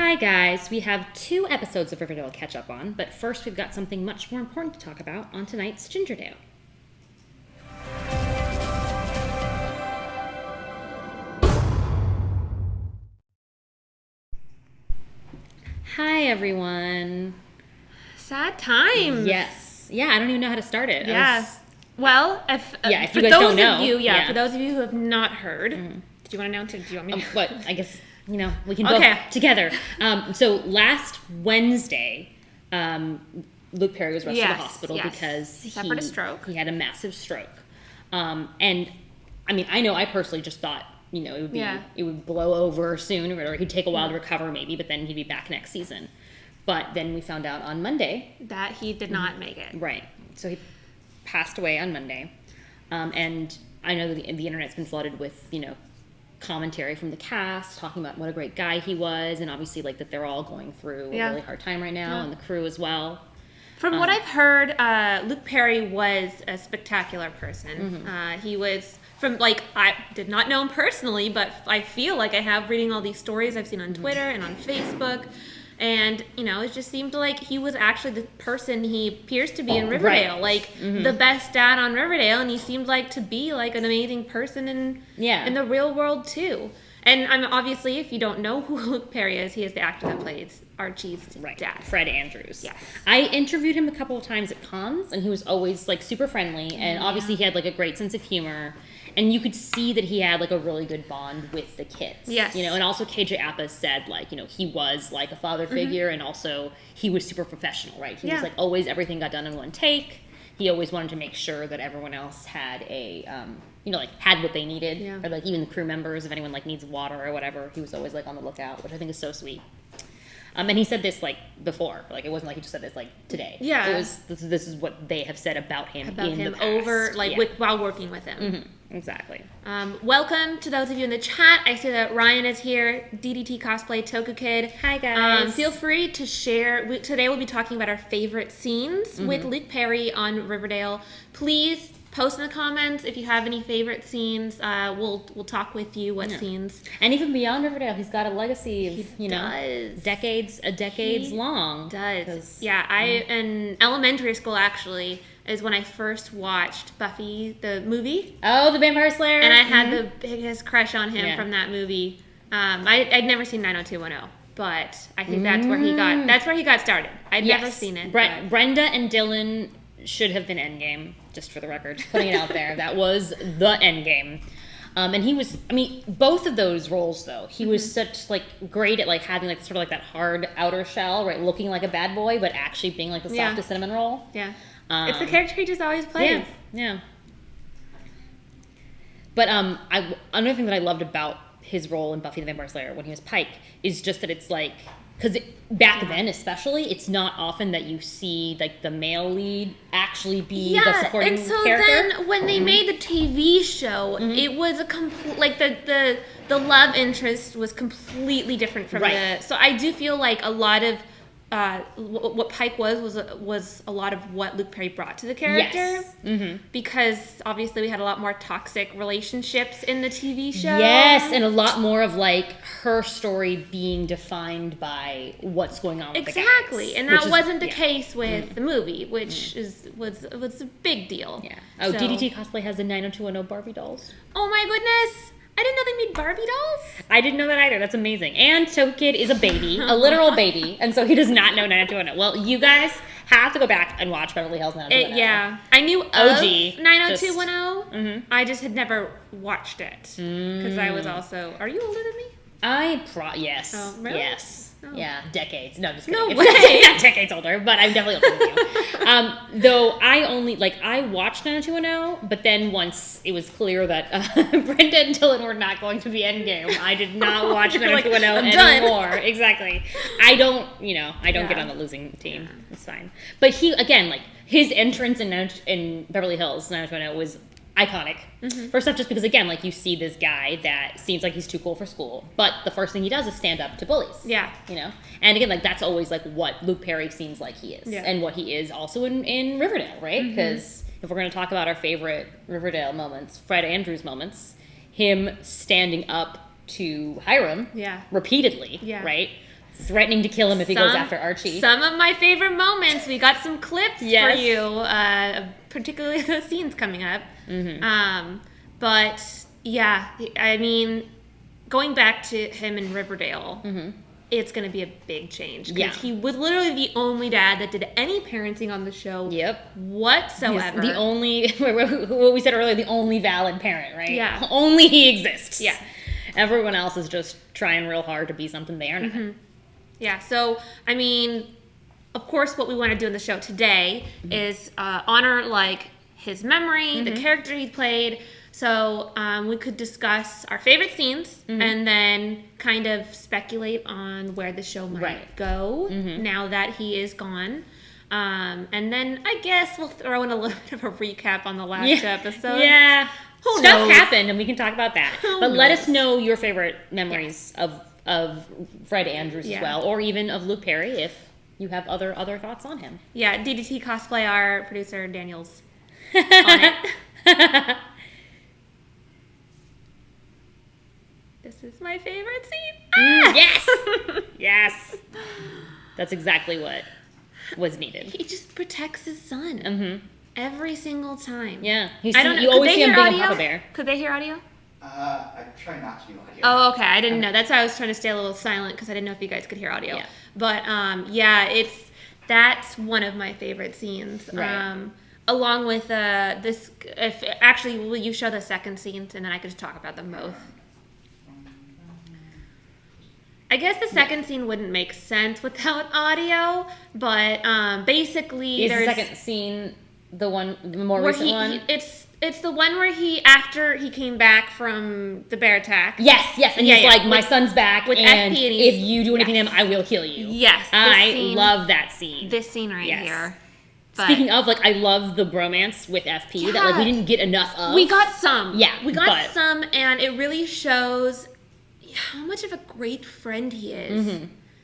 Hi guys, we have 2 episodes of Riverdale to catch up on, but first we've got something much more important to talk about on tonight's Gingerdale. Hi everyone. Sad times. Yes. Yeah, I don't even know how to start it. Yes. Well, if you guys for don't know. For those of you who have not heard, do you want to announce it? Do you want me to? But I guess, we can both together. So last Wednesday, Luke Perry was rushed to the hospital because he suffered a stroke. He had a massive stroke. And I mean, I personally just thought, it would blow over soon, or he'd take a while to recover maybe, but then he'd be back next season. But then we found out on Monday that he did not make it. Right. So he passed away on Monday. And I know that the internet's been flooded with, commentary from the cast talking about what a great guy he was, and obviously that they're all going through a really hard time right now, and the crew as well. From what I've heard, Luke Perry was a spectacular person. He was I did not know him personally, but I feel like I have reading all these stories I've seen on Twitter and on Facebook. And, it just seemed like he was actually the person he appears to be in Riverdale. Right. The best dad on Riverdale. And he seemed like to be an amazing person in the real world, too. And obviously, if you don't know who Luke Perry is, he is the actor that plays Archie's dad. Fred Andrews. Yes. I interviewed him a couple of times at cons, and he was always, super friendly. And obviously, he had, a great sense of humor. And you could see that he had, a really good bond with the kids. Yes. And also KJ Apa said, he was, a father figure, and also he was super professional, right? He was, always everything got done in one take. He always wanted to make sure that everyone else had a, had what they needed. Yeah. Or, even the crew members, if anyone, needs water or whatever, he was always, on the lookout, which I think is so sweet. And he said this, before. It wasn't like he just said this, today. Yeah. It was, this is what they have said about him the past. Over, while working with him. Mm-hmm. Exactly. Welcome to those of you in the chat. I see that Ryan is here. DDT Cosplay Toku Kid. Hi, guys. Feel free to share. Today we'll be talking about our favorite scenes with Luke Perry on Riverdale. Please post in the comments if you have any favorite scenes. We'll talk with you what scenes. And even beyond Riverdale, he's got a legacy of, decades long. Does. Yeah, in elementary school, actually, is when I first watched Buffy, the movie. Oh, the Vampire Slayer. And I had the biggest crush on him from that movie. I'd never seen 90210. But I think that's where he got started. I'd never seen it. Brenda and Dylan should have been Endgame, just for the record. Just putting it out there. That was the Endgame. And he was, both of those roles, though, he was such, great at, having, sort of, that hard outer shell, right, looking like a bad boy, but actually being, the softest cinnamon roll. Yeah. It's the character he just always plays. Yeah. But another thing that I loved about his role in Buffy the Vampire Slayer when he was Pike is just that it's because back then especially, it's not often that you see the male lead actually be the supporting character. And so then when they made the TV show, it was a complete the love interest was completely different from so I do feel like a lot of what Pike was a lot of what Luke Perry brought to the character. Yes. Because obviously we had a lot more toxic relationships in the TV show. Yes, and a lot more of her story being defined by what's going on with the guys. Exactly, and that wasn't the case with the movie, which was a big deal. Yeah. Oh, DDT Cosplay has the 90210 Barbie dolls. Oh my goodness! I didn't know they made Barbie dolls. I didn't know that either. That's amazing. And Toku Kid is a baby, a literal baby, and so he does not know 90210. Well, you guys have to go back and watch Beverly Hills 90210. Yeah. I knew OG 90210. I just had never watched it because I was also. Are you older than me? Yes. Oh, really? Yes. Oh. Yeah, decades. No, just kidding. No way. Not decades older, but I'm definitely older than you. Though I only, I watched 90210, but then once it was clear that Brenda and Dylan were not going to be Endgame, I did not watch 90210 anymore. Exactly. I don't get on the losing team. Yeah. It's fine. But he, again, his entrance in Beverly Hills 90210 was iconic. First off, just because, again, you see this guy that seems like he's too cool for school, but the first thing he does is stand up to bullies. Yeah. And again, that's always, what Luke Perry seems like he is. Yeah. And what he is also in Riverdale, right? Because if we're going to talk about our favorite Riverdale moments, Fred Andrews moments, him standing up to Hiram repeatedly, right? threatening to kill him if he goes after Archie. Some of my favorite moments. We got some clips for you, particularly those scenes coming up. But yeah, I mean, going back to him in Riverdale, it's going to be a big change. Because he was literally the only dad that did any parenting on the show whatsoever. He's the only, what we said earlier, the only valid parent, right? Yeah. Only he exists. Yeah. Everyone else is just trying real hard to be something they are not. Yeah, so, I mean, of course, what we want to do in the show today is honor, like, his memory, the character he played. So we could discuss our favorite scenes and then kind of speculate on where the show might go now that he is gone. And then I guess we'll throw in a little bit of a recap on the last two episodes. Yeah. Stuff happened, and we can talk about that. But let us know your favorite memories of Fred Andrews as well, or even of Luke Perry if you have other thoughts on him. Yeah, DDT Cosplay, our producer Daniel's on it. This is my favorite scene. Yes! Yes! That's exactly what was needed. He just protects his son. Every single time. Yeah. I don't know. You always see him being a Papa Bear. Could they hear audio? I try not to do audio. Oh, okay. I didn't know. That's why I was trying to stay a little silent because I didn't know if you guys could hear audio. Yeah. But that's one of my favorite scenes. Right. Along with this, will you show the second scene and then I could just talk about them both? I guess the second scene wouldn't make sense without audio, but basically Is the second scene the more recent one? It's the one where after he came back from the bear attack. Yes, and he's like, my son's back, with and FP, and if you do anything to him, I will kill you. Yes. I love that scene. This scene right here. But speaking of, like, I love the bromance with FP that, like, we didn't get enough of. We got some. Yeah, we got some, and it really shows how much of a great friend he is.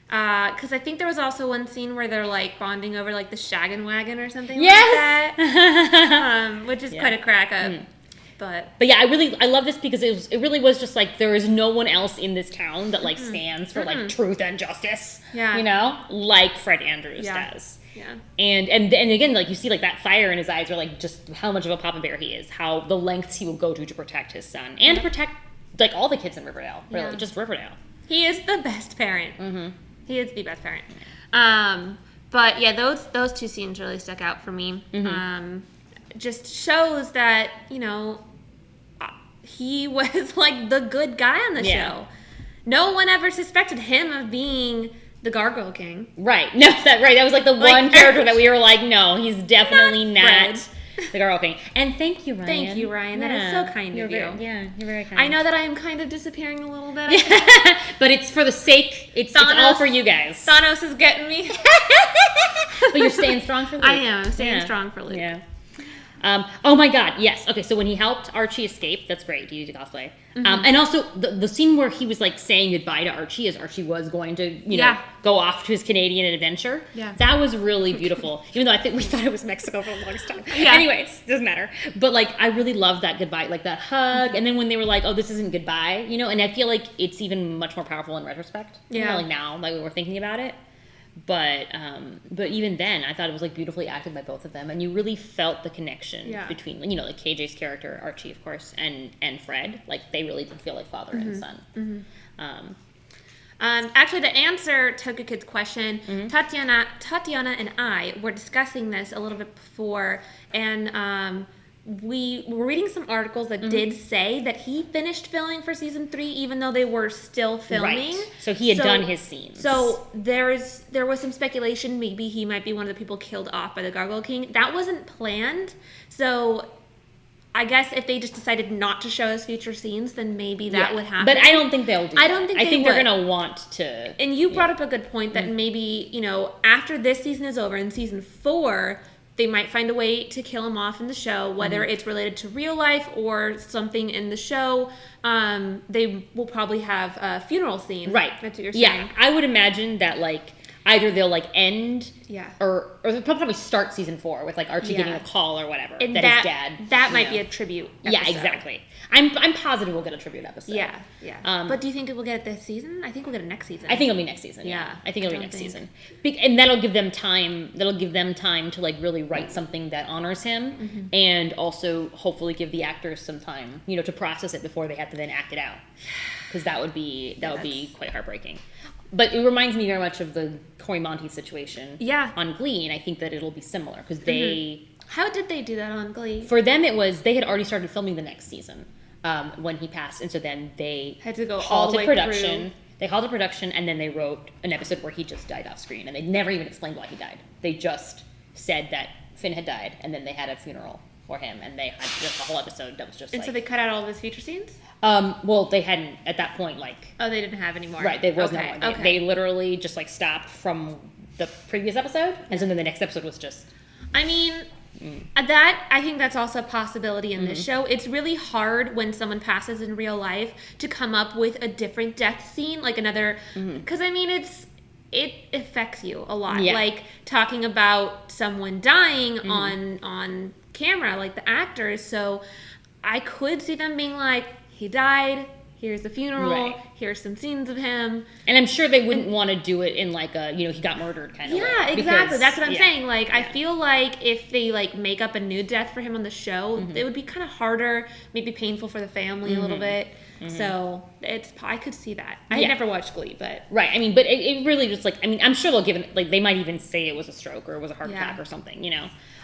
Because I think there was also one scene where they're like bonding over like the shaggin' wagon or something like that, which is quite a crack up. But yeah, I love this because it really was just like there is no one else in this town that like stands for like truth and justice. Yeah, you know, like Fred Andrews does. Yeah, and again, like you see like that fire in his eyes, or like just how much of a Papa Bear he is, how the lengths he will go to protect his son and to protect like all the kids in Riverdale, really, just Riverdale. He is the best parent. He is the best parent. But yeah, those two scenes really stuck out for me. Just shows that, you know, he was like the good guy on the show. No one ever suspected him of being the Gargoyle King. Right. No, that was like the one character that we were like, no, he's definitely not the Gargoyle King. And thank you, Ryan. Thank you, Ryan. That is so kind of you. You're very kind. I know that I am kind of disappearing a little bit. But it's for the sake, it's all for you guys. Thanos is getting me. But you're staying strong for Luke. I am. I'm staying strong for Luke. Yeah. Oh my God, yes. Okay, so when he helped Archie escape, that's great. You do cosplay. And also the scene where he was like saying goodbye to Archie as Archie was going to, you know, go off to his Canadian adventure. Yeah. That was really beautiful. Even though I think we thought it was Mexico for the longest time. Yeah. Anyways, doesn't matter. But like I really loved that goodbye, like that hug. And then when they were like, oh, this isn't goodbye, you know, and I feel like it's even much more powerful in retrospect. Yeah. You know, like now, like we were thinking about it. But even then, I thought it was like beautifully acted by both of them, and you really felt the connection between, you know, like KJ's character, Archie, of course, and Fred. Like they really did feel like father and son. Actually, to answer Toka Kid's question, Tatiana and I were discussing this a little bit before, and we were reading some articles that did say that he finished filming for season 3, even though they were still filming. Right. So he had done his scenes. So there was some speculation maybe he might be one of the people killed off by the Gargoyle King. That wasn't planned. So I guess if they just decided not to show his future scenes, then maybe that would happen. But I don't think they'll do that. I don't think I think they they're going to want to. And you brought up a good point that maybe, you know, after this season is over in season 4, they might find a way to kill him off in the show, whether it's related to real life or something in the show. They will probably have a funeral scene. Right. That's what you're saying. Yeah, I would imagine that, like, either they'll like end, Yeah. or they'll probably start season 4 with like Archie Yeah. getting a call or whatever And that his dad. That might be a tribute episode. Yeah, exactly. I'm positive we'll get a tribute episode. Yeah. But do you think we'll get it this season? I think we'll get it next season. I think it'll be next season. Yeah, I think it'll be I next don't season, and that'll give them time. That'll give them time to like really write something that honors him, and also hopefully give the actors some time, to process it before they have to then act it out, because that would be quite heartbreaking. But it reminds me very much of the Cory Monteith situation. Yeah. On Glee, and I think that it'll be similar because they. How did they do that on Glee? For them, it was they had already started filming the next season when he passed, and so then they had to go all halted the way production. through. They halted production, and then they wrote an episode where he just died off screen, and they never even explained why he died. They just said that Finn had died, and then they had a funeral for him, and they had just a whole episode that was just And so they cut out all of his feature scenes? Well, they hadn't at that point, like. Oh, they didn't have any more. Right, there was no Okay, more. okay. They literally just like stopped from the previous episode, and so then the next episode was just. I mean, that I think that's also a possibility in this show. It's really hard when someone passes in real life to come up with a different death scene, like another, because I mean it affects you a lot. Yeah. Like talking about someone dying on camera, like the actors. So I could see them being like, he died. Here's the funeral. Right. Here's some scenes of him. And I'm sure they wouldn't want to do it in like a, he got murdered kind of way. Yeah, exactly. Because- That's what I'm yeah. saying. Like, I feel like if they like make up a new death for him on the show, it would be kind of harder, maybe painful for the family a little bit. So I could see that. I Yeah. never watched Glee, but Right. I mean, but it really just like, I'm sure they'll give it, like, they might even say it was a stroke or it was a heart Yeah. attack or something,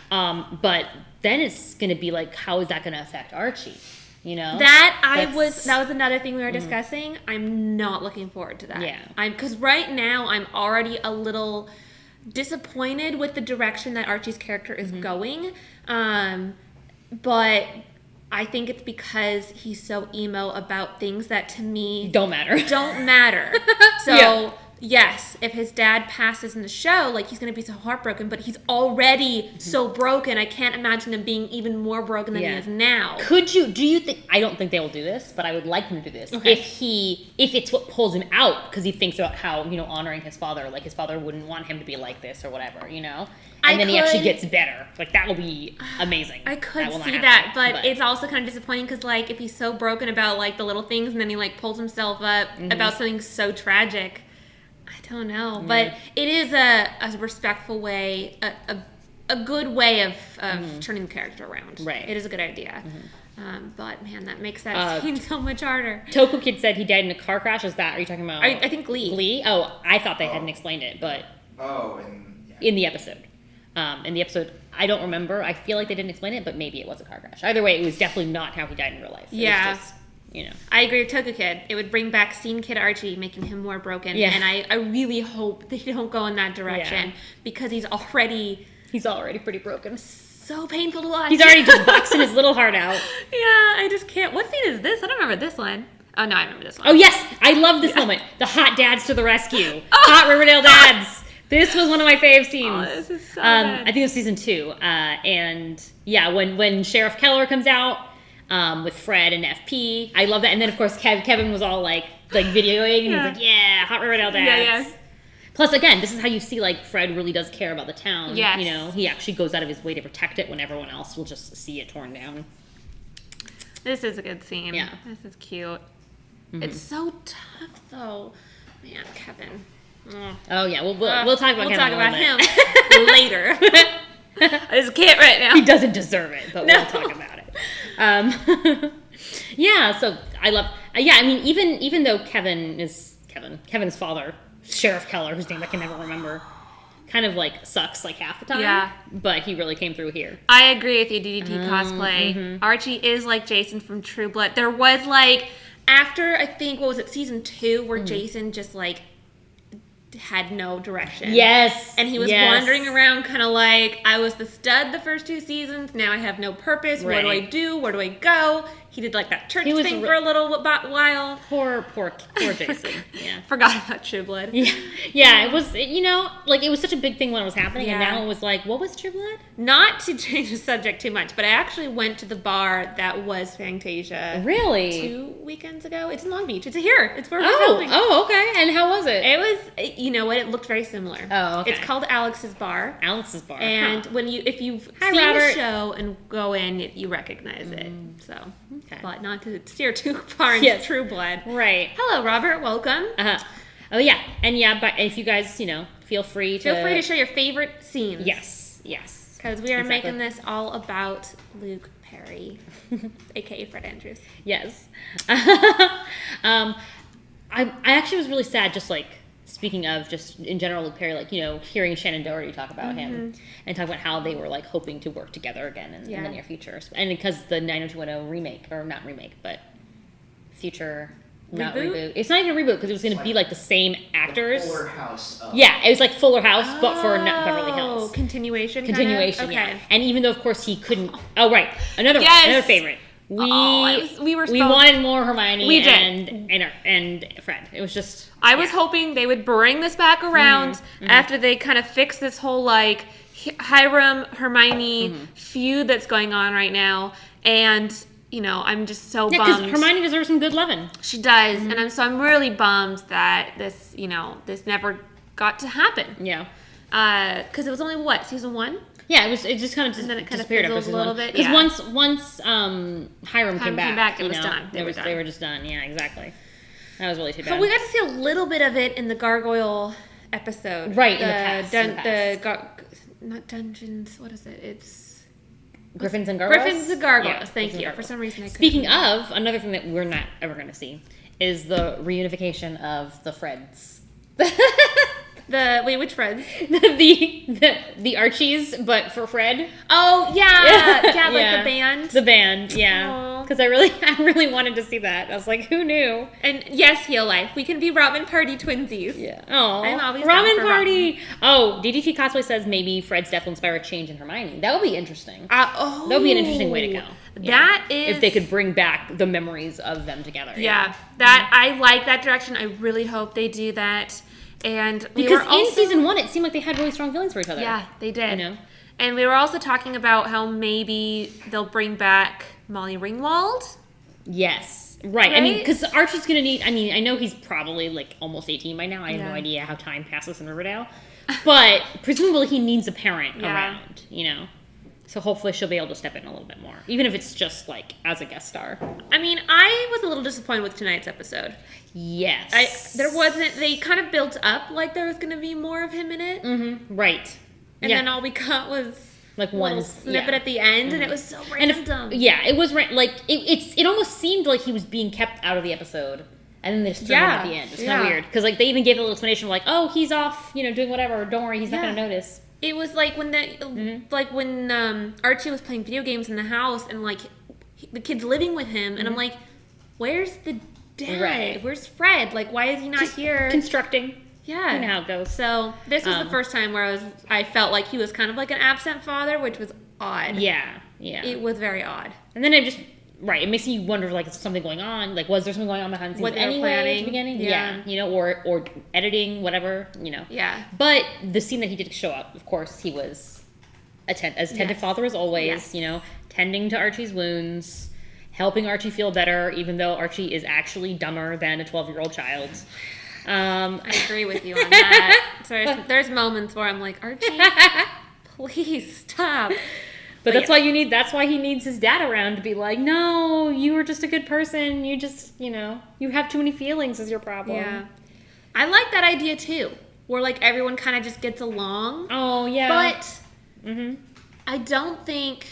But then it's going to be like, how is that going to affect Archie? that was another thing we were discussing. I'm not looking forward to that. Yeah. Because right now I'm already a little disappointed with the direction that Archie's character is going. But I think it's because he's so emo about things that to me Don't matter. don't matter. So Yeah. yes, if his dad passes in the show, like he's gonna be so heartbroken, but he's already so broken. I can't imagine him being even more broken than he Yeah. is now. Do you think, I don't think they will do this, but I would like them to do this. Okay. If it's what pulls him out, because he thinks about how, honoring his father, like his father wouldn't want him to be like this or whatever, And then he actually gets better. Like, that will be amazing. I could That will not see happen, that, but it's also kind of disappointing because, like, if he's so broken about, like, the little things and then he, like, pulls himself up about something so tragic, I don't know. But it is a respectful way, a good way of turning the character around. Right. It is a good idea. But, man, that makes that scene so much harder. Toku Kid said he died in a car crash. Are you talking about? I think Glee. Glee? Oh, I thought they hadn't explained it, but Oh, and yeah. in the episode. I don't remember. I feel like they didn't explain it, but maybe it was a car crash. Either way, it was definitely not how he died in real life. It Yeah. was just, I agree with Toku Kid. It would bring back Scene Kid Archie, making him more broken. Yeah. And I really hope they don't go in that direction Yeah. because he's already He's already pretty broken. so painful to watch. He's already just boxing his little heart out. Yeah, I just can't. What scene is this? I don't remember this one. Oh, no, I remember this one. Oh, yes. I love this moment. The hot dads to the rescue. Hot Riverdale dads. This was one of my fave scenes. Oh, this is so I good. think it was season 2. And yeah, when Sheriff Keller comes out with Fred and FP, I love that. And then of course Kevin was all like videoing, and Yeah. he's like, "Yeah, hot Riverdale dads." Yeah. Plus, again, this is how you see like Fred really does care about the town. Yes. He actually goes out of his way to protect it when everyone else will just see it torn down. This is a good scene. Yeah. This is cute. It's so tough, though. Man, Kevin. Oh yeah, we'll talk about We'll Kevin talk a about little him later. I just can't right now. He doesn't deserve it, but No. we'll talk about it. Yeah, so I love. I mean, even though Kevin's father, Sheriff Keller, whose name I can never remember, kind of like sucks like half the time. Yeah. But he really came through here. I agree with you, DDT cosplay. Archie is like Jason from True Blood. There was like, after I think, what was it, season 2, where Jason just like had no direction. Yes, And he was yes. wandering around kind of like, I was the stud the first 2 seasons, now I have no purpose, what do I Right. do, where do I go? He did like that church He was thing for a little while. Poor Jason. Yeah. Forgot about True Blood. Yeah. It was, it was such a big thing when it was happening, and now it was like, what was True Blood? Not to change the subject too much, but I actually went to the bar that was Fantasia. Really? 2 weekends ago. It's in Long Beach. It's here. It's where we're Oh, filming. okay. And how was it? It was, you know what? It looked very similar. Oh, okay. It's called Alex's Bar. Alex's Bar. And if you've Hi, seen Robert. the show and go in, you recognize it. So, Okay. but not to steer too far into True Blood. Right. Hello, Robert. Welcome. Oh, yeah. And but if you guys, feel free to share your favorite scenes. Yes. Because we are Exactly. making this all about Luke Perry, aka Fred Andrews. Yes. I actually was really sad, just like, speaking of just in general Luke Perry, hearing Shannon Doherty talk about him and talk about how they were hoping to work together again in the near future. And because the 90210 remake, or not remake, but future, not reboot. It's not even a reboot because it was going to be the same actors. Fuller House. Yeah, it was like Fuller House, but for Beverly Hills. Continuation. Continuation, Okay. yeah. And even though, of course, he couldn't. Oh, right. Another favorite. We wanted more Hermione We did. and Fred. It was just. I was hoping they would bring this back around after they kind of fix this whole Hiram Hermione feud that's going on right now, and I'm just so Yeah, bummed. because Hermione deserves some good loving. She does, and I'm really bummed that this this never got to happen. Yeah. Because it was only season 1. Yeah, it just kind of And then it kind of disappeared fizzled a little bit. Because once Hiram came back, it was done. They were just done. Yeah, exactly. That was really too bad. But we got to see a little bit of it in the Gargoyle episode. Right, in the past. Not dungeons. What is it? It's Griffins and Gargoyles. Griffins and Gargoyles. Yeah, Thank Griffins you. and For some reason, I couldn't Speaking remember. of, another thing that we're not ever going to see is the reunification of the Freds. Which Freds? the Archies, but for Fred. Oh yeah, the band. The band, yeah. Because I really wanted to see that. I was like, who knew? And yes, Heel Life. We can be Robin Party twinsies. Yeah. Oh, I'm always Robin down for Party. Robin. Oh, DDT Cosplay says maybe Fred's death will inspire a change in Hermione. That would be interesting. That That would be an interesting way to go. That is if they could bring back the memories of them together. Yeah, that I like that direction. I really hope they do that. And because in season 1, it seemed like they had really strong feelings for each other. Yeah, they did. And we were also talking about how maybe they'll bring back Molly Ringwald. Yes. Right. I mean, because Archie's going to need, I know he's probably almost 18 by now. I have no idea how time passes in Riverdale. But presumably he needs a parent around, So hopefully she'll be able to step in a little bit more. Even if it's just as a guest star. I mean, I was a little disappointed with tonight's episode. Yes. They kind of built up like there was going to be more of him in it. Mm-hmm. Right. And then all we got was one snippet at the end, and it was so random. It was it almost seemed like he was being kept out of the epised, and then they just threw him at the end. It's kind of weird because they even gave a little explanation oh, he's off, doing whatever. Don't worry, he's not going to notice. It was like when when Archie was playing video games in the house, and the kid's living with him, and I'm like, where's the dad? Right. Where's Fred? Why is he not here? Constructing. Yeah. You know how it goes. So this was the first time where I felt like he was kind of like an absent father, which was odd. Yeah. Yeah. It was very odd. And then it just it makes you wonder is something going on? Was there something going on behind the scenes anyway at the beginning? Yeah. Or editing, whatever, Yeah. But the scene that he did show up, of course, he was as attentive father as always, tending to Archie's wounds, helping Archie feel better, even though Archie is actually dumber than a 12-year-old child. I agree with you on that. So there's moments where I'm like, Archie, please stop. But that's why he needs his dad around to be like, no, you were just a good person. You just, you have too many feelings is your problem. Yeah. I like that idea too, where everyone kind of just gets along. Oh, yeah. But I don't think,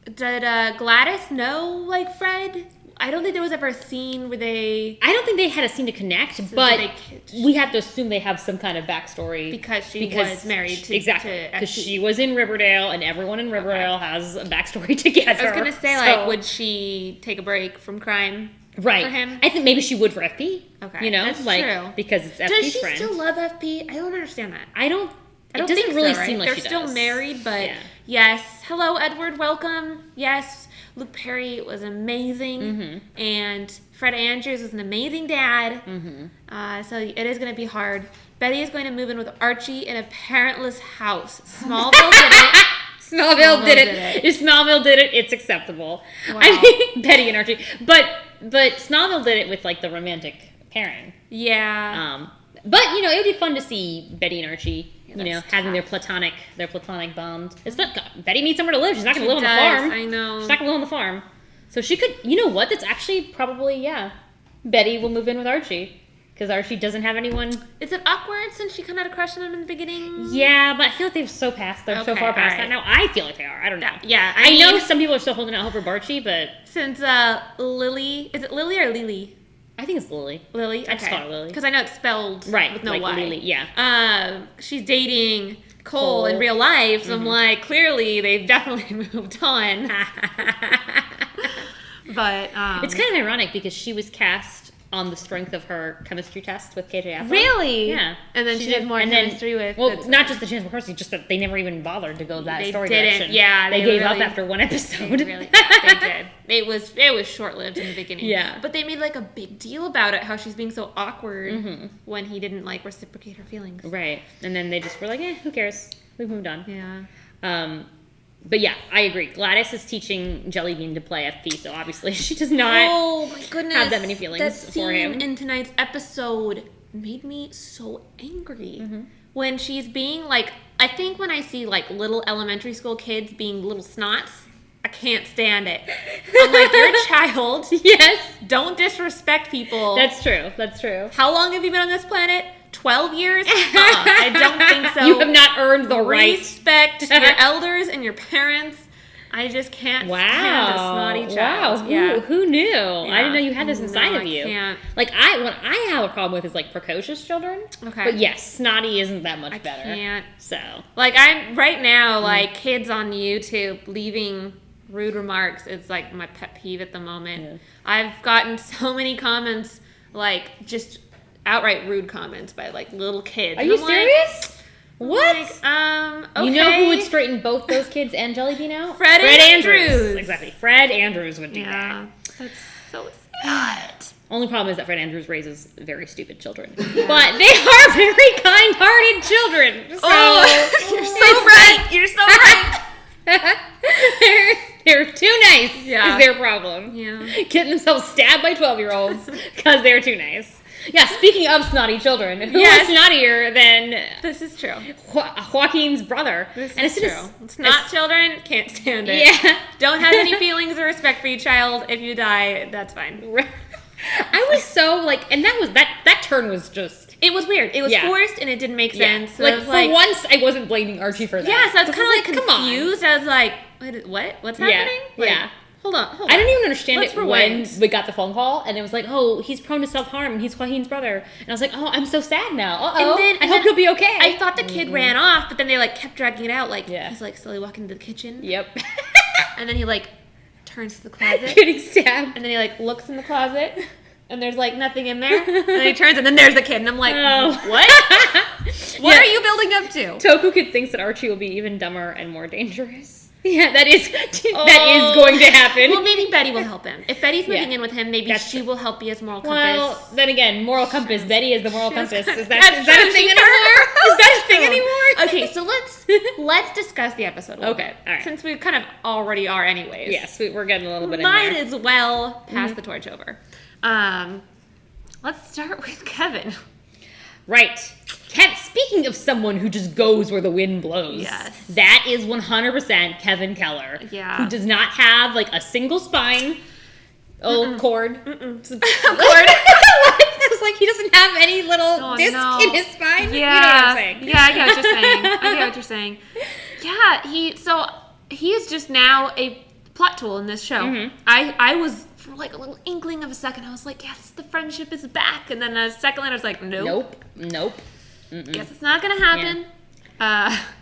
did Gladys know Fred? I don't think there was ever a scene where they... I don't think they had a scene to connect, but we have to assume they have some kind of backstory. Because she was married to... Exactly. Because she was in Riverdale, and everyone in Riverdale has a backstory together. I was going to say, would she take a break from crime for him? I think maybe she would for FP. Okay. That's true. Because it's FP's friend. Does she still love FP? I don't understand that. I don't It doesn't really seem like she does. They're still married, but yes. Hello, Edward. Welcome. Yes. Luke Perry was amazing, and Fred Andrews was an amazing dad. So it is going to be hard. Betty is going to move in with Archie in a parentless house. Smallville did it. Smallville did it. If Smallville did it, it's acceptable. Wow. I mean, Betty and Archie. But Smallville did it with, like, the romantic pairing. Yeah. But, you know, it would be fun to see Betty and Archie, that's having their platonic bond. It's not, Betty needs somewhere to live. She's not going to live on the farm. I know. She's not going to live on the farm. So she could, you know what? That's actually probably, Betty will move in with Archie. Because Archie doesn't have anyone. Is it awkward since she kind of had a crush on him in the beginning? Yeah, but I feel like they're so far past that now. I feel like they are. I don't know. Yeah, I know some people are still holding out hope for Barchi, but since Lily, is it Lily or Lily? I think it's Lily. Lily? I just call her Lily. Because I know it's spelled with no like Y. Lily, yeah. She's dating Cole in real life, so I'm like, clearly they've definitely moved on. But it's kind of ironic because she was cast on the strength of her chemistry test with KJ Apa. Really? Yeah. And then she did more chemistry with... Well, not just the chance with Percy, just that they never even bothered to go that story direction. Yeah. They gave up after one episode. They did. It was short-lived in the beginning. Yeah. But they made, like, a big deal about it, how she's being so awkward when he didn't, like, reciprocate her feelings. Right. And then they just were like, who cares? We've moved on. Yeah. But yeah, I agree. Gladys is teaching Jellybean to play FP, so obviously she does not have that many feelings that for him. scene in tonight's episode made me so angry. When she's being like, I think when I see like little elementary school kids being little snots, I can't stand it. I'm like, you're a child. Yes. Don't disrespect people. That's true. How long have you been on this planet? 12 years? I don't think so. You have not earned the right. Respect your elders and your parents. I just can't stand a snotty child. Wow. Who knew? Yeah. I didn't know you had this inside of you. I can't. Like, what I have a problem with is, like, precocious children. Okay. But yes, snotty isn't that much better. I can't. So. Like, I'm, right now, like, kids on YouTube leaving rude remarks is, like, my pet peeve at the moment. Yeah. I've gotten so many comments, like, just outright rude comments by, like, little kids. Are you serious? What? Like, okay. You know who would straighten both those kids and Jellybean out? Fred Andrews. Exactly. Fred Andrews would do Yeah. that. That's so sad. Only problem is that Fred Andrews raises very stupid children. Yeah. But they are very kind-hearted children. So you're so right. You're so right. They're too nice is their problem. Yeah. Getting themselves stabbed by 12-year-olds because they're too nice. Yeah, speaking of snotty children, who is snottier than... This is true. Joaquin's brother. This is true. Snot children, can't stand it. Yeah. Don't have any feelings or respect for your child. If you die, that's fine. I was so, like, and that turn was just... It was weird. It was forced, and it didn't make sense. So like, for once, I wasn't blaming Archie for that. Yeah, so I was kind of, like, confused. Come on. I was like, what? What's happening? Yeah. Like, Hold on. I didn't even understand Let's it rewind. when we got the phone call, and it was like, oh, he's prone to self-harm, and he's Joaquin's brother. And I was like, oh, I'm so sad now. Uh-oh. I hope he'll be okay. I thought the kid ran off, but then they, like, kept dragging it out. Like, he's, like, slowly walking to the kitchen. Yep. And then he, like, turns to the closet. Getting stabbed. And then he, like, looks in the closet, and there's, like, nothing in there. And then he turns, and then there's the kid. And I'm like, what? What are you building up to? Toku Kid thinks that Archie will be even dumber and more dangerous. Yeah, that is going to happen. Well, maybe Betty will help him. If Betty's moving in with him, maybe she will help be his moral compass. Well, then again, moral compass. Betty is the moral compass. Is that a thing anymore? Is that a thing anymore? Okay, so let's discuss the episode a little bit. All right. Since we kind of already are anyways. Yes, we're getting a little bit in Might there. as well pass the torch over. Let's start with Kevin. Right. Speaking of someone who just goes where the wind blows. Yes. That is 100% Kevin Keller. Yeah. Who does not have, like, a single spine. Cord. Cord. It's like he doesn't have any little disc in his spine. Yeah. You know what I'm saying. Yeah, I get what you're saying. Yeah, he is just now a plot tool in this show. Mm-hmm. I was, for like a little inkling of a second, I was like, yes, the friendship is back. And then a second later, I was like, nope. Mm-mm. Guess it's not gonna happen.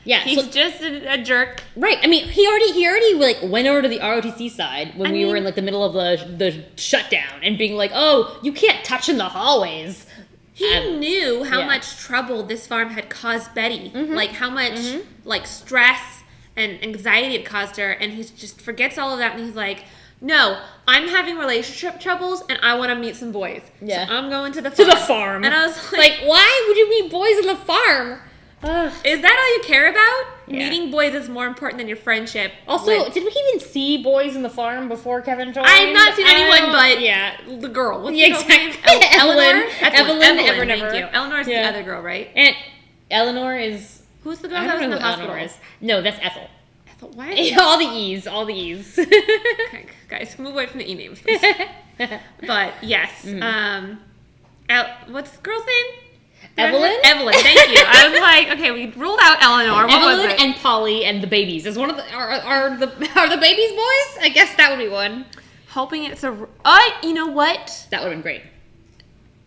He's just a jerk. Right. I mean, he already like went over to the ROTC side when we were in like the middle of the shutdown and being like, oh, you can't touch in the hallways. He knew how much trouble this farm had caused Betty. Mm-hmm. Like how much like stress and anxiety it caused her, and he just forgets all of that, and he's like, no, I'm having relationship troubles and I want to meet some boys. Yeah. So I'm going to the To farm. the farm. And I was Like, why would you meet boys on the farm? Ugh. is that all you care about? Yeah. Meeting boys is more important than your friendship. Also, with- did we even see boys in the farm before Kevin joined? I've not seen I anyone don't- but yeah. the girl. What's Yeah, the girl's name? exactly. Eleanor? Evelyn, Evelyn, Evernever. thank you. Eleanor's Yeah. the other girl, right? And Eleanor is... Who's the girl I that don't was in know the who hospital? Eleanor is. No, that's Ethel. Ethel, why? Is all the E's. All the E's. okay, guys, move away from the e-names, please. But yes, what's the girl's name? Evelyn? Evelyn, thank you. I was like, okay, we ruled out Eleanor. What was Evelyn it? and Polly and the babies. Is one of the are the babies boys? I guess that would be one. Hoping it's a. You know what? That would have been great.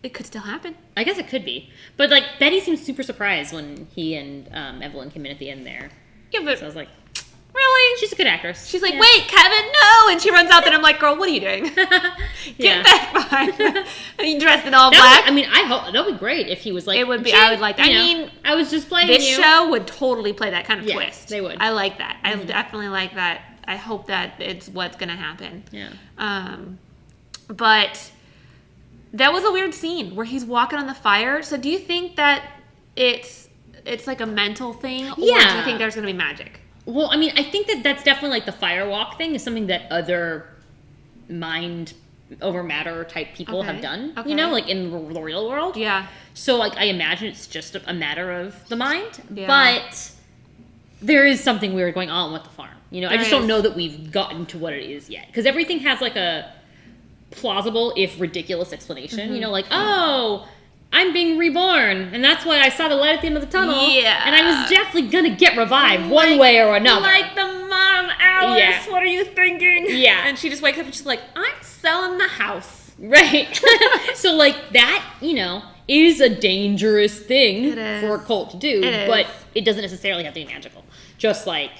It could still happen. I guess it could be. But like Betty seemed super surprised when he and Evelyn came in at the end there. Yeah, but So I was like, really? she's a good actress. She's like, Yeah. wait, Kevin, no! And she runs out there. I'm like, girl, what are you doing? Yeah. Get back behind. And you dressed in all That black. would, I mean, I hope that would be great if he was like. It would be- "Jim," I would like that. you I know, mean, I was just playing This you. show would totally play that kind of Yeah, twist. they would. I like that. I definitely like that. I hope that it's what's going to happen. Yeah. But that was a weird scene where he's walking on the fire. So do you think that it's like a mental thing? Or do Yeah. you think there's going to be magic? Well, I mean, I think that that's definitely like the firewalk thing is something that other mind over matter type people Okay. have done. Okay. You know, like in the real world. Yeah. So like I imagine it's just a matter of the mind. Yeah. But there is something weird going on with the farm. You know, I There just don't is. know that we've gotten to what it is yet. Because everything has like a plausible, if ridiculous explanation. Mm-hmm. You know, like, oh, I'm being reborn, and that's why I saw the light at the end of the tunnel. Yeah. And I was definitely gonna get revived one way or another. Like the mom, Alice, Yeah. what are you thinking? Yeah. And she just wakes up and she's like, I'm selling the house. Right. So like that, you know, is a dangerous thing It is. for a cult to do, It but is. it doesn't necessarily have to be magical. Just like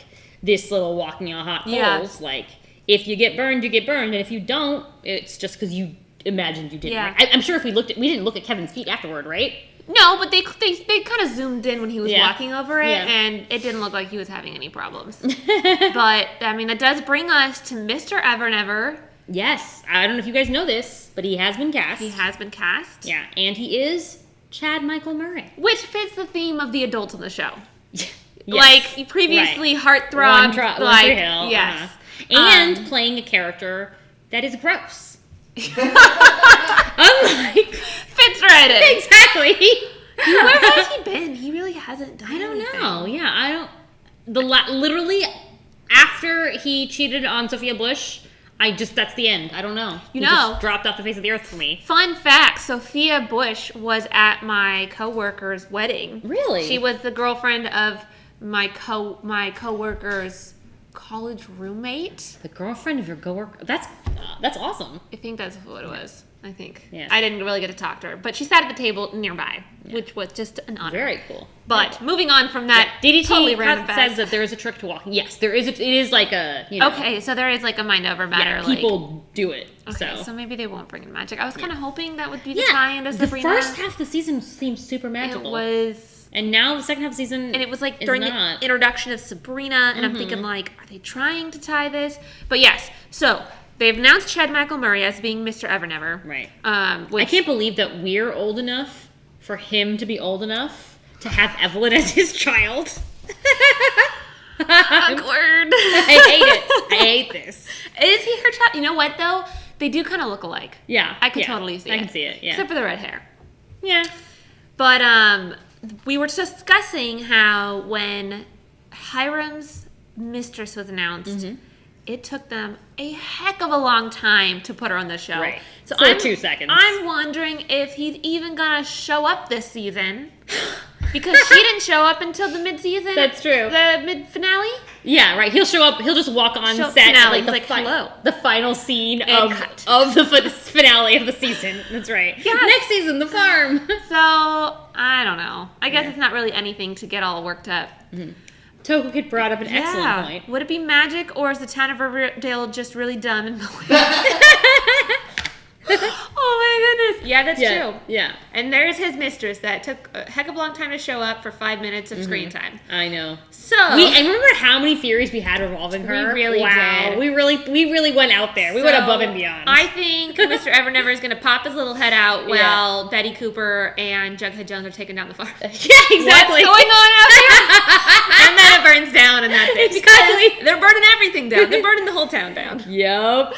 this little walking on hot coals, Yeah. like if you get burned, you get burned, and if you don't, it's just because you imagined you didn't. Yeah. Right? I'm sure if we didn't look at Kevin's feet afterward, right? No, but they kind of zoomed in when he was Yeah. walking over it, Yeah. and it didn't look like he was having any problems. But, I mean, that does bring us to Mr. Evernever. Yes. I don't know if you guys know this, but he has been cast. He has been cast. Yeah, and he is Chad Michael Murray. Which fits the theme of the adults on the show. Yes. Like, previously heartthrob. One Tree like, Hill. yes. Uh-huh. And playing a character that is gross. Unlike. Fits right in. Exactly. Where has he been? He really hasn't done I don't anything. know. Yeah, I don't. Literally, after he cheated on Sophia Bush, that's the end. I don't know. You He know. just dropped off the face of the earth for me. Fun fact, Sophia Bush was at my coworker's wedding. Really? She was the girlfriend of my coworker's college roommate. The girlfriend of your coworker. That's awesome. I think that's what it was. I think. Yeah. I didn't really get to talk to her, but she sat at the table nearby, which was just an honor. Very cool. But moving on from that, DDT totally random fact. says that there is a trick to walking. Yes, there is. It is like a, you know. Okay, so there is like a mind over matter. Yeah, people do it. Okay, so. so maybe they won't bring in magic. I was kind of hoping that would be the Yeah, tie into the Sabrina. first half of the season seemed super it magical. was. And now the second half of the season, And it was like is during not. the introduction of Sabrina, and I'm thinking like, are they trying to tie this? But yes, so they've announced Chad Michael Murray as being Mr. Evernever. Right. Which, I can't believe that we're old enough for him to be old enough to have Evelyn as his child. awkward. I hate it. I hate this. Is he her child? You know what though? They do kind of look alike. Yeah. I could yeah, totally see it. I can see it. Yeah. Except for the red hair. Yeah. But we were discussing how when Hiram's mistress was announced, it took them a heck of a long time to put her on the show. Right. So For 2 seconds. I'm wondering if he's even gonna show up this season. Because she didn't show up until the mid-season. That's true. The mid-finale. Yeah, right. He'll show up. He'll just walk on Show- set finale. at He's like, hello. the final scene And of cut. the finale of the season. That's right. Yes. Next season, the farm. So I don't know. I guess Yeah. it's not really anything to get all worked up. Toku Kid brought up an excellent point. Would it be magic, or is the town of Riverdale just really dumb and oh my goodness. Yeah, that's true. Yeah. And there's his mistress that took a heck of a long time to show up for 5 minutes of screen time. I know. So and remember how many theories we had revolving her? We really did. We really went out there. We went above and beyond. I think Mr. Evernever is going to pop his little head out while Betty Cooper and Jughead Jones are taking down the farm. Yeah, exactly. What's going on out here? And then it burns down, and that's it. Exactly. Because they're burning everything down. They're burning the whole town down. Yep.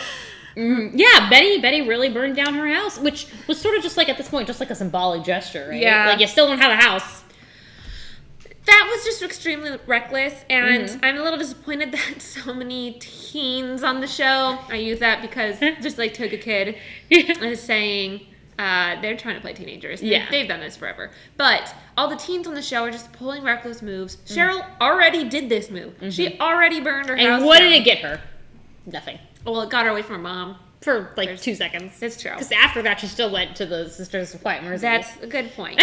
Yeah, Betty really burned down her house, which was sort of just like, at this point, just like a symbolic gesture, right? Yeah. Like, you still don't have a house. That was just extremely reckless, and I'm a little disappointed that so many teens on the show, I use that because just like Took a Kid is saying, they're trying to play teenagers. They've done this forever. But all the teens on the show are just pulling reckless moves. Cheryl already did this move. She already burned her house And what down. did it get her? Nothing. Well, it got her away from her mom. For like 2 seconds. It's true. Because after that, she still went to the Sisters of Quiet Mercy. That's a good point.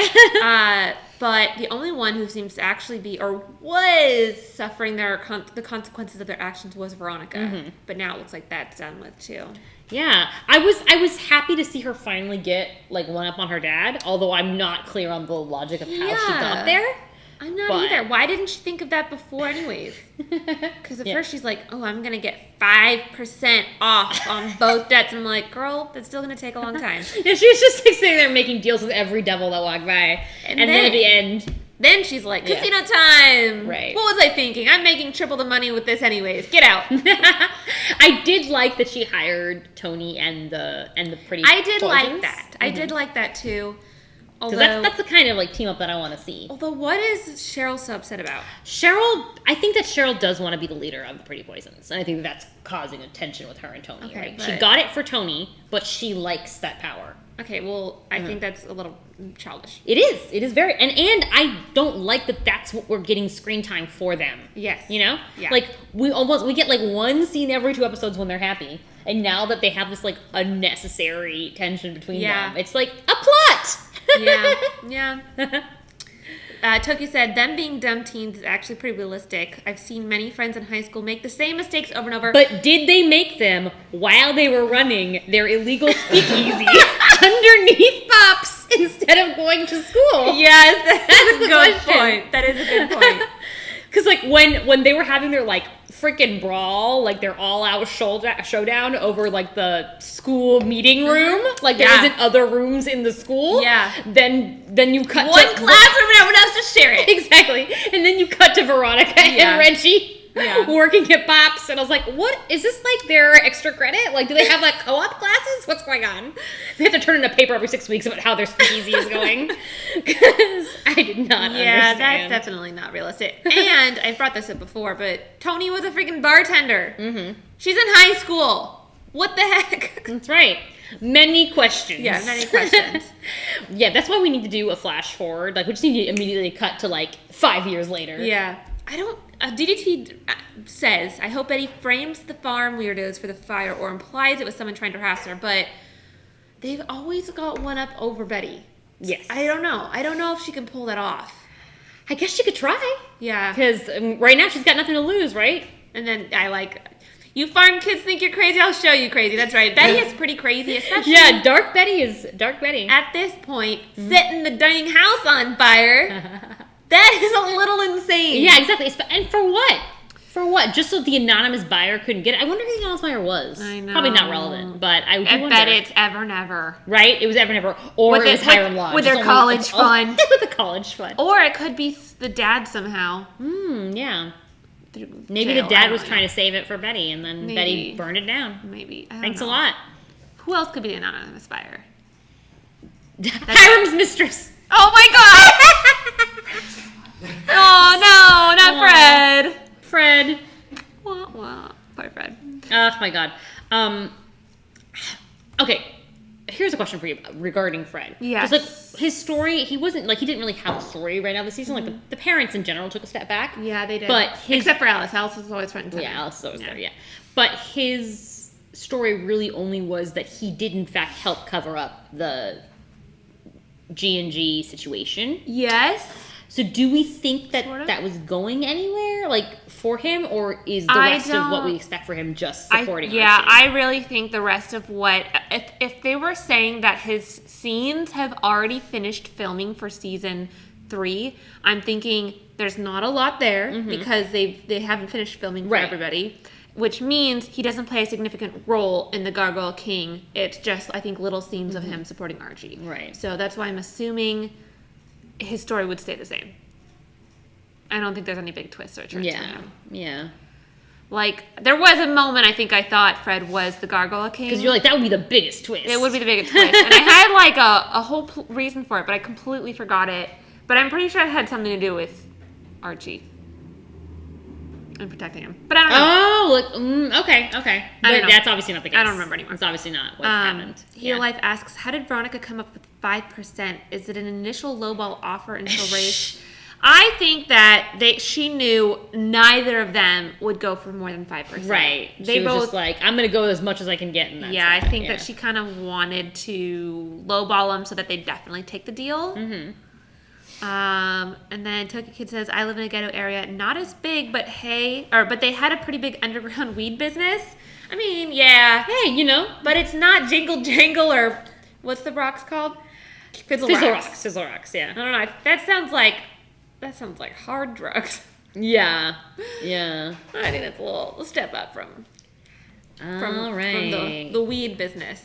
But the only one who seems to actually be, or was suffering the consequences of their actions was Veronica. But now it looks like that's done with too. Yeah, I was happy to see her finally get like one up on her dad. Although I'm not clear on the logic of how she got there. I'm not either. Why didn't she think of that before anyways? Because at first she's like, oh, I'm going to get 5% off on both debts. I'm like, girl, that's still going to take a long time. Yeah, she was just like sitting there making deals with every devil that walked by. And then at the end... Then she's like, casino time. Right. What was I thinking? I'm making triple the money with this anyways. Get out. I did like that she hired Tony and the pretty I did poisons. like that. I did like that too. Because that's the kind of like team up that I want to see. Although, what is Cheryl so upset about? I think that Cheryl does want to be the leader of the Pretty Poisons. And I think that's causing a tension with her and Tony, Okay, right? but- She got it for Tony, but she likes that power. Okay, well, I think that's a little childish. It is. It is very... And I don't like that that's what we're getting screen time for them. Yes. You know? Yeah. Like, we get like one scene every 2 episodes when they're happy. And now that they have this like unnecessary tension between them, it's like a plot! Yeah. Toki said, them being dumb teens is actually pretty realistic. I've seen many friends in high school make the same mistakes over and over. But did they make them while they were running their illegal speakeasy underneath Pops instead of going to school? Yes, that's a the good question. point. That is a good point. Because like when they were having their like freaking brawl, like their all-out showdown over like the school meeting room, like there isn't other rooms in the school. Yeah. Then you cut One to classroom and everyone else just share it. Exactly, and then you cut to Veronica and Reggie working at Pops, and I was like, what is this, like their extra credit? Like, do they have like co-op classes? What's going on? They have to turn in a paper every 6 weeks about how their speakeasy is going. Because I did not understand. Yeah, that's definitely not realistic. And I brought this up before, but Tony was a freaking bartender. She's in high school. What the heck? That's right. Many questions. Yeah, many questions. Yeah, that's why we need to do a flash forward. Like, we just need to immediately cut to like 5 years later. Yeah. I don't... DDT says, I hope Betty frames the farm weirdos for the fire or implies it was someone trying to harass her, but they've always got one up over Betty. Yes. I don't know. I don't know if she can pull that off. I guess she could try. Yeah. Because right now she's got nothing to lose, right? And then I like... You farm kids think you're crazy, I'll show you crazy. That's right. Betty is pretty crazy, especially... Yeah, Dark Betty is Dark Betty. At this point, setting the dang house on fire... That is a little insane. Yeah, exactly. And for what? For what? Just so the anonymous buyer couldn't get it? I wonder who the anonymous buyer was. I know. Probably not relevant, but I bet it's Ever Never. Right? It was Ever Never. Or it was Hiram Lodge. With their college fund. With the college fund. Or it could be the dad somehow. Yeah. Maybe the dad was trying to save it for Betty, and then Betty burned it down. Maybe. Thanks a lot. Who else could be the anonymous buyer? Hiram's mistress. Oh my god! Oh no, not Fred. Fred. Wah, wah. Poor Fred. Oh my god. Okay. Here's a question for you regarding Fred. Yes. Just like his story, he didn't really have a story right now this season. Like the parents in general took a step back. Yeah, they did. But except for Alice. Alice was always front and center. Yeah, Alice was always there. Yeah. But his story really only was that he did in fact help cover up the G&G situation. Yes. So do we think that Sort of. that was going anywhere? Like for him, or is the rest of what we expect for him just supporting Archie? I really think the rest of what... If they were saying that his scenes have already finished filming for season 3, I'm thinking there's not a lot there because they haven't finished filming for everybody, which means he doesn't play a significant role in the Gargoyle King. It's just, I think, little scenes of him supporting Archie. Right. So that's why I'm assuming his story would stay the same. I don't think there's any big twists or turns for him. Yeah. Like, there was a moment I think I thought Fred was the Gargoyle King. Because you're like, that would be the biggest twist. It would be the biggest twist. And I had, like, a whole reason for it, but I completely forgot it. But I'm pretty sure it had something to do with Archie. And protecting him. But I don't know. Oh, okay. But that's obviously not the case. I don't remember anymore. It's obviously not what happened. Heal Life asks, how did Veronica come up with 5%? Is it an initial lowball offer until race? I think that she knew neither of them would go for more than 5%. Right. She was just like, I'm going to go as much as I can get in that. Yeah, I think that she kind of wanted to lowball them so that they'd definitely take the deal. Mm-hmm. And then Toka Kid says, I live in a ghetto area, not as big, but they had a pretty big underground weed business. I mean, yeah. Hey, But it's not Jingle Jangle or what's the rocks called? Fizzle Rocks, yeah. I don't know. That sounds like hard drugs. Yeah. I think that's a little step up from the weed business.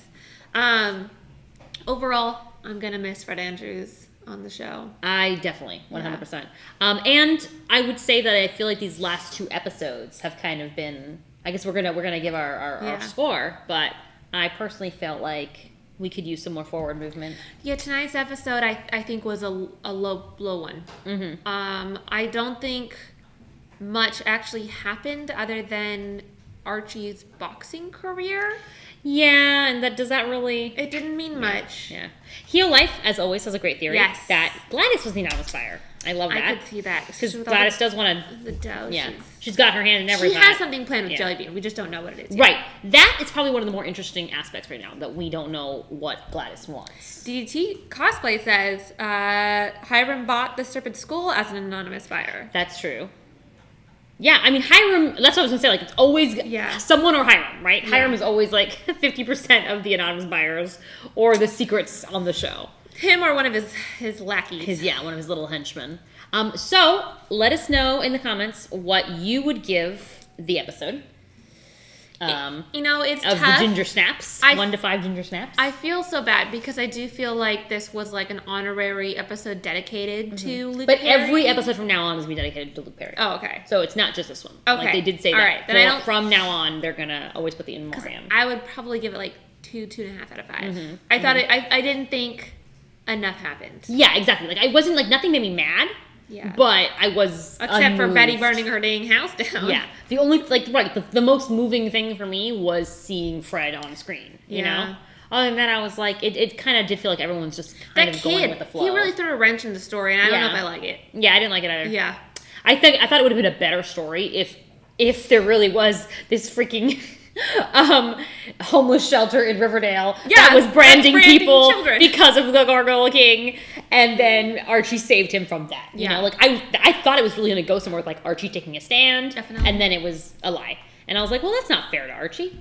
Overall, I'm gonna miss Fred Andrews on the show. I definitely 100%. And I would say that I feel like these last 2 episodes have kind of been. I guess we're gonna give our score, but I personally felt like we could use some more forward movement. Yeah, tonight's episode I think was a low one. Mm-hmm. I don't think much actually happened other than Archie's boxing career. Yeah, and does that really... It didn't mean much. Yeah. Heal Life, as always, has a great theory. Yes. That Gladys was the anonymous buyer. I love that. I could see that. Because Gladys does want to... The dough. Yeah. She's got her hand in everything. She has something planned with Jellybean. We just don't know what it is yet. Right. That is probably one of the more interesting aspects right now, that we don't know what Gladys wants. DDT Cosplay says, Hiram bought the Serpent Skull as an anonymous buyer. That's true. Yeah, I mean, Hiram, that's what I was going to say. Like, it's always someone or Hiram, right? Yeah. Hiram is always, like, 50% of the anonymous buyers or the secrets on the show. Him or one of his lackeys. One of his little henchmen. So, let us know in the comments what you would give the episode. It's of tough. The ginger snaps. 1 to 5 ginger snaps. I feel so bad because I do feel like this was like an honorary episode dedicated to Luke Perry. But every episode from now on is going to be dedicated to Luke Perry. Oh, okay. So it's not just this one. Okay. Like they did say all that. Right. Then from now on, they're going to always put the in memoriam. I would probably give it like 2.5 out of 5. Mm-hmm. I thought I didn't think enough happened. Yeah, exactly. Like I wasn't like nothing made me mad. Yeah. But I was except unmoved. for Betty burning her dang house down. Yeah. The only the most moving thing for me was seeing Fred on screen. You know? Other than that, I was like, it kind of did feel like everyone's just kind of going with the flow. He really threw a wrench in the story, and I don't know if I like it. Yeah, I didn't like it either. Yeah. I thought it would have been a better story if there really was this freaking homeless shelter in Riverdale that was branding people children because of the Gargoyle King, and then Archie saved him from that. You know, like I thought it was really going to go somewhere with like Archie taking a stand, and then it was a lie, and I was like, well, that's not fair to Archie.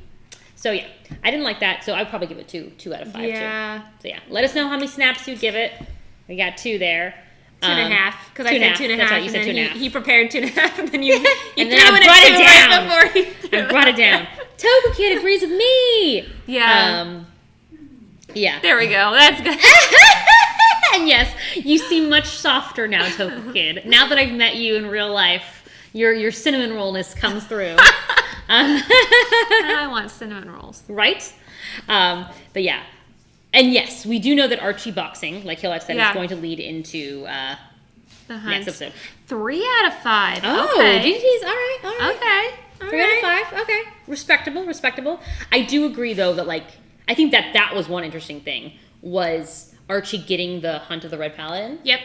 So yeah, I didn't like that. So I'd probably give it 2 out of 5. Yeah. Too. So yeah, let us know how many snaps you'd give it. We got 2 there. 2.5, because I said 2.5. That's right, you said 2.5. He prepared 2.5, and then you and then then I brought it down. Right before he I brought it down. Toku Kid agrees with me. Yeah. Yeah. There we go. That's good. And yes, you seem much softer now, Toku Kid. Now that I've met you in real life, your cinnamon rollness comes through. I want cinnamon rolls. Right? But yeah. And yes, we do know that Archie boxing, like Hillette said, is going to lead into the next episode. 3 out of 5. Oh, okay. GG's. All right. Okay. 3 out of 5. Okay. Respectable. I do agree, though, that, like, I think that was one interesting thing, was Archie getting the Hunt of the Red Paladin. Yep.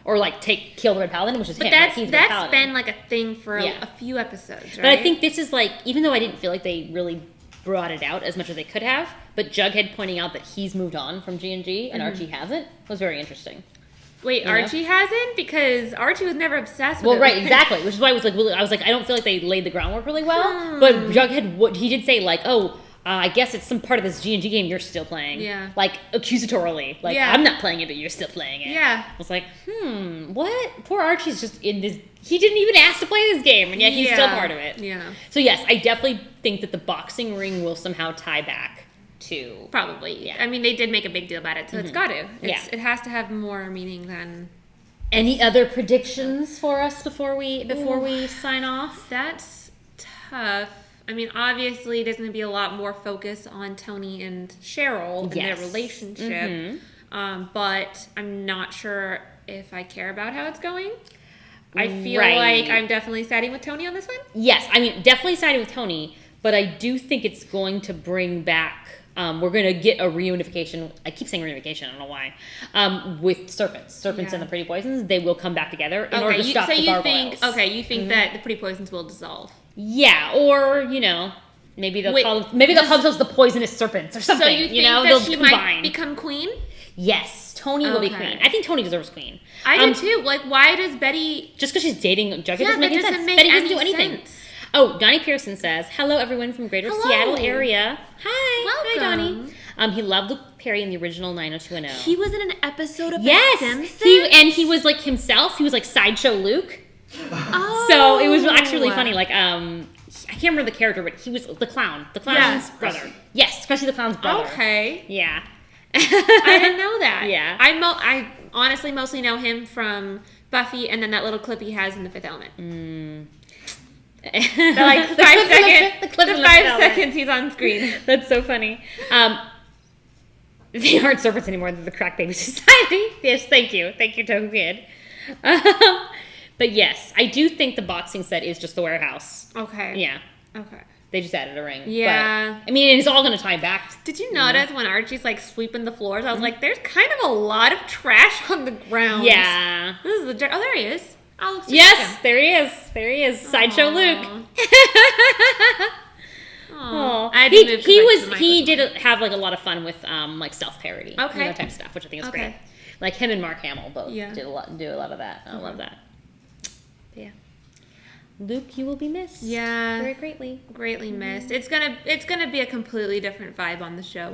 Or, like, kill the Red Paladin, which is him. But that's been, like, a thing for a few episodes, right? But I think this is, like, even though I didn't feel like they really brought it out as much as they could have, but Jughead pointing out that he's moved on from G&G and Archie hasn't was very interesting. Wait, Archie hasn't? Because Archie was never obsessed with Well, it. right, exactly. Which is why I was like, I don't feel like they laid the groundwork really well. But Jughead, he did say like, I guess it's some part of this G&G game you're still playing. Yeah. Like, accusatorily. Like, Yeah. I'm not playing it, but you're still playing it. Yeah. I was like, what? Poor Archie's just in this. He didn't even ask to play this game, and yet he's still part of it. Yeah. So, yes, I definitely think that the boxing ring will somehow tie back to. Probably. Yeah. I mean, they did make a big deal about it, so it's got to. Yeah. It has to have more meaning than... Any other predictions for us before we sign off? That's tough. I mean, obviously, there's going to be a lot more focus on Tony and Cheryl and their relationship. But I'm not sure if I care about how it's going. I feel like I'm definitely siding with Tony on this one. Yes, I mean, definitely siding with Tony, but I do think it's going to bring back... we're going to get a reunification. I keep saying reunification. I don't know why. With Serpents and the Pretty Poisons, they will come back together in order to stop the gargoyles. You think that the Pretty Poisons will dissolve? Yeah, or maybe they'll call themselves the Poisonous Serpents or something. So you think they'll that she combine. might become queen? Yes, Tony will be queen. I think Tony deserves queen. I do too. Like, why does Betty? Just because she's dating Jughead doesn't make any sense. Make Betty any doesn't do anything. sense. Oh, Donnie Pearson says, hello everyone from Greater Seattle area. Hi. Welcome. Hi, Donnie. He loved Luke Perry in the original 90210. He was in an episode of The Simpsons? He was like himself. He was like Sideshow Luke. Oh. So it was actually really funny. Like, I can't remember the character, but he was the clown. The clown's brother. Yes, Krusty the Clown's brother. Okay. Yeah. I didn't know that. Yeah. I honestly mostly know him from Buffy and then that little clip he has in The Fifth Element. The 5 seconds he's on screen. That's so funny. They aren't serpents anymore. They're the Crack Baby Society. Yes, thank you. Thank you, Toku Kid. But yes, I do think the boxing set is just the warehouse. Okay. Yeah. Okay. They just added a ring. Yeah. But, I mean, it's all going to tie back. Did you notice when Archie's like sweeping the floors? I was like, there's kind of a lot of trash on the ground. Yeah. This is the dirt. Oh, there he is. Oh, yes, there he is. There he is. Sideshow Luke. Oh, he did have like a lot of fun with like self parody, type stuff, which I think is great. Like him and Mark Hamill both do a lot of that. I love that. But yeah, Luke, you will be missed. Yeah, very greatly missed. It's gonna be a completely different vibe on the show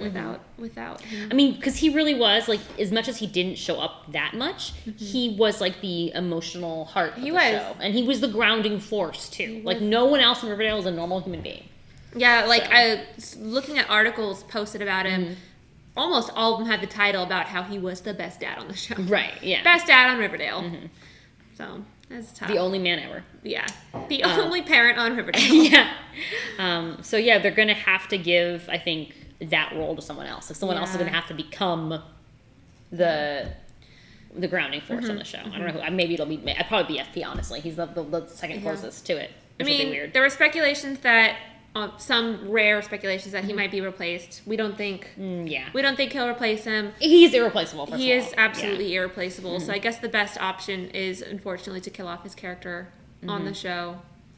without him. I mean, because he really was like, as much as he didn't show up that much, he was like the emotional heart of the show, and he was the grounding force too. Like no one else in Riverdale is a normal human being. Yeah, like I looking at articles posted about him. Almost all of them had the title about how he was the best dad on the show. Right. Yeah. Best dad on Riverdale. So that's tough. The only man ever. Yeah. The only parent on Riverdale. Yeah. So yeah, they're gonna have to give, I think, that role to someone else. Like someone else is gonna have to become the grounding force on the show. I don't know who. Maybe I'd probably be FP. Honestly, he's the second closest to it. Which would be weird. There were speculations that. Some rare speculations that he might be replaced. We don't think. We don't think he'll replace him. He's irreplaceable. He is absolutely irreplaceable. So I guess the best option is, unfortunately, to kill off his character on the show.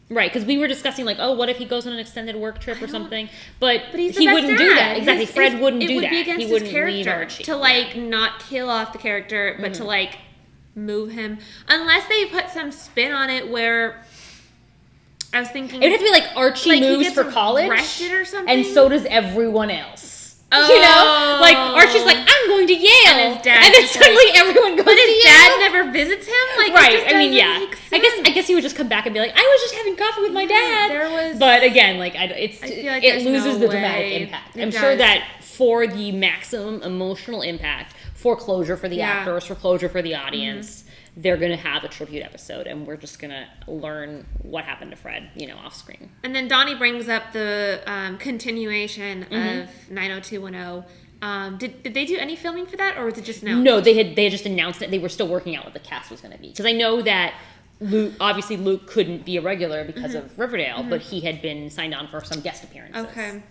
Right, because we were discussing like, what if he goes on an extended work trip or something? But he wouldn't do that. Exactly, Fred wouldn't do that. It would be against he wouldn't his character leave Archie. to like not kill off the character, but to like move him, unless they put some spin on it where. I was thinking it would have to be like Archie moves for college, or something, and so does everyone else. Oh. You know, like Archie's like, I'm going to Yale, and his dad, and then suddenly everyone goes. But to his Yale. dad never visits him. Like, right? I mean, yeah. I guess he would just come back and be like, I was just having coffee with my dad. But again, like it loses the dramatic impact. I'm sure that for the maximum emotional impact, for closure for the actors, for closure for the audience. They're going to have a tribute episode, and we're just going to learn what happened to Fred, off screen. And then Donnie brings up the continuation of 90210. Did they do any filming for that, or was it just announced? No, they had just announced it. They were still working out what the cast was going to be. Because I know that Luke couldn't be a regular because of Riverdale, but he had been signed on for some guest appearances. Okay.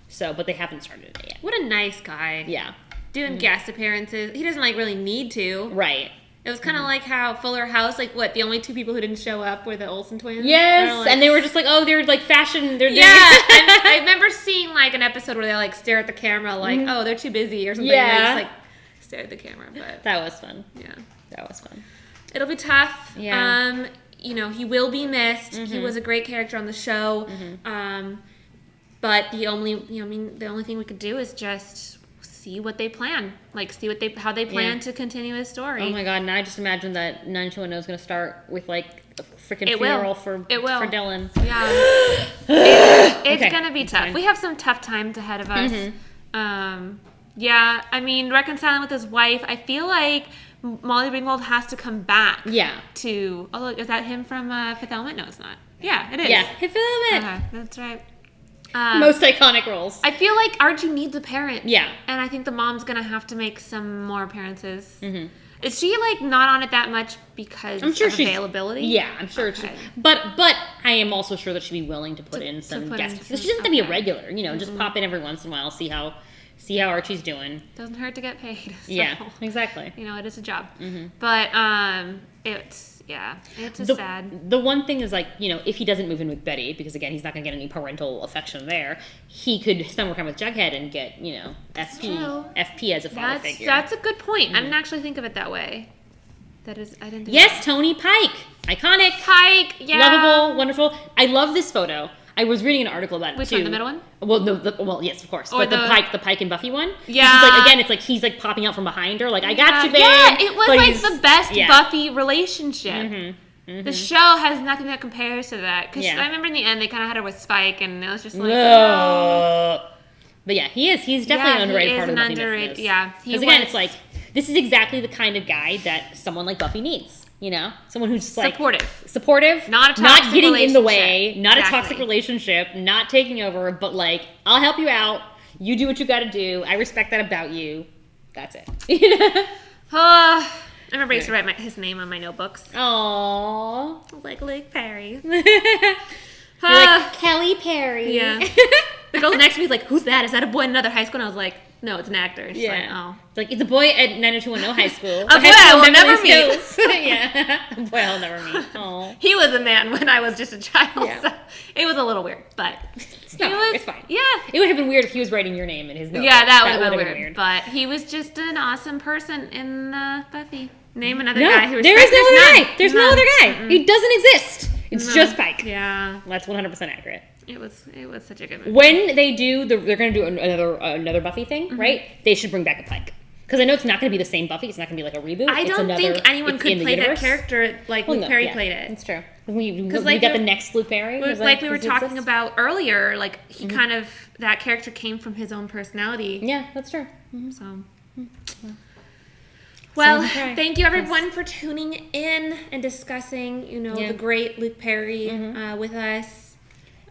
So, but they haven't started it yet. What a nice guy. Yeah. Doing guest appearances. He doesn't really need to. Right. It was kind of like how Fuller House, the only two people who didn't show up were the Olsen twins. Yes, and they were just like, they're like fashion. They're I remember seeing an episode where they stare at the camera they're too busy or something. Yeah. And they just stare at the camera. But that was fun. Yeah. That was fun. It'll be tough. Yeah. He will be missed. He was a great character on the show. But the only thing we could do is just see what they plan. Like, see how they plan to continue his story. Oh my god, and I just imagine that 90210 is going to start with, like, a freaking It funeral will. for Dylan. Yeah. It's Okay, going to be tough. fine. We have some tough times ahead of us. Reconciling with his wife, I feel like Molly Ringwald has to come back. Yeah. Oh, look, is that him from Fifth Element? No, it's not. Yeah, it is. Yeah, Fifth Element. Okay, that's right. Most iconic roles. I feel like Archie needs a parent. Yeah. And I think the mom's going to have to make some more appearances. Is she, like, not on it that much because I'm sure of availability? Yeah, I'm sure. Okay. But I am also sure that she'd be willing to put in some guests. She doesn't have to be a regular. Just pop in every once in a while, see how Archie's doing. Doesn't hurt to get paid. So, Yeah, exactly. it is a job. But it's sad. The one thing is, like, if he doesn't move in with Betty, because again, he's not going to get any parental affection there, he could spend more time with Jughead and get, FP as a father figure. That's a good point. I didn't actually think of it that way. I didn't think Yes, Tony Pike. Iconic. Pike, yeah. Lovable, wonderful. I love this photo. I was reading an article about it Which too. one, the middle one? Well, no, yes, of course. Or But the Pike and Buffy one. Yeah. Which is, like, again, it's like he's, like, popping out from behind her, like, I got you, babe. Yeah, it was But like he's- the best yeah. Buffy relationship. The show has nothing that compares to that. Because I remember in the end, they kind of had her with Spike, and it was just like, no. But yeah, he's definitely an underrated part of the Buffy underrated. business. Yeah, Because again, it's like, this is exactly the kind of guy that someone like Buffy needs. Someone who's just, like, supportive, not a not toxic getting in the way, relationship. not Exactly. a toxic relationship, not taking over, but, like, I'll help you out. You do what you got to do. I respect that about you. That's it. I remember I used to write his name on my notebooks. Aww. Like Luke Perry. You're like, Kelly Perry. Yeah. The girl next to me is like, who's that? Is that a boy in another high school? And I was like, no, it's an actor. And she's like, oh. It's like, it's a boy at 90210 high school. A boy I will never meet. Yeah. A boy I'll never meet. Aw. He was a man when I was just a child. Yeah. So it was a little weird, but It's fine. Yeah. It would have been weird if he was writing your name in his notebook. Yeah, that would have been weird. But he was just an awesome person in Buffy. Name another guy who there is no other guy. There's no None. other guy. He doesn't exist. It's just Pike. Yeah. That's 100% accurate. It was such a good movie. When they do, they're going to do another Buffy thing, right? They should bring back a Pike. Because I know it's not going to be the same Buffy. It's not going to be like a reboot. I don't think anyone could play that character like Luke Perry played it. That's true. We like got the next Luke Perry. Like we were talking about earlier, like he kind of, that character came from his own personality. Yeah, that's true. So. Well, Okay. thank you everyone for tuning in and discussing, the great Luke Perry with us.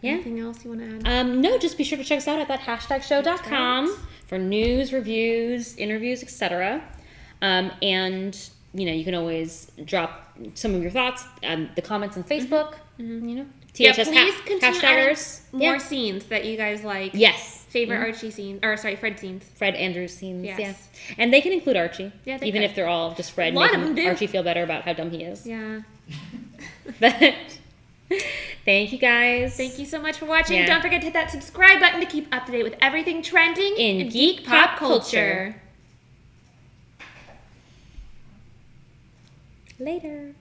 Yeah. Anything else you want to add? No, just be sure to check us out at that #show.com for news, reviews, interviews, etc. And you can always drop some of your thoughts in the comments on Facebook. Yeah, THS please continue hashtaggers. adding more scenes that you guys like. Yes. Favorite Archie scenes, Fred scenes. Fred Andrews scenes. Yes. Yeah. And they can include Archie. Yeah, they even could. if they're all just Fred. A lot of making them do. Archie feel better about how dumb he is. Yeah. But thank you guys. Thank you so much for watching. Yeah. Don't forget to hit that subscribe button to keep up to date with everything trending in geek pop culture. Later.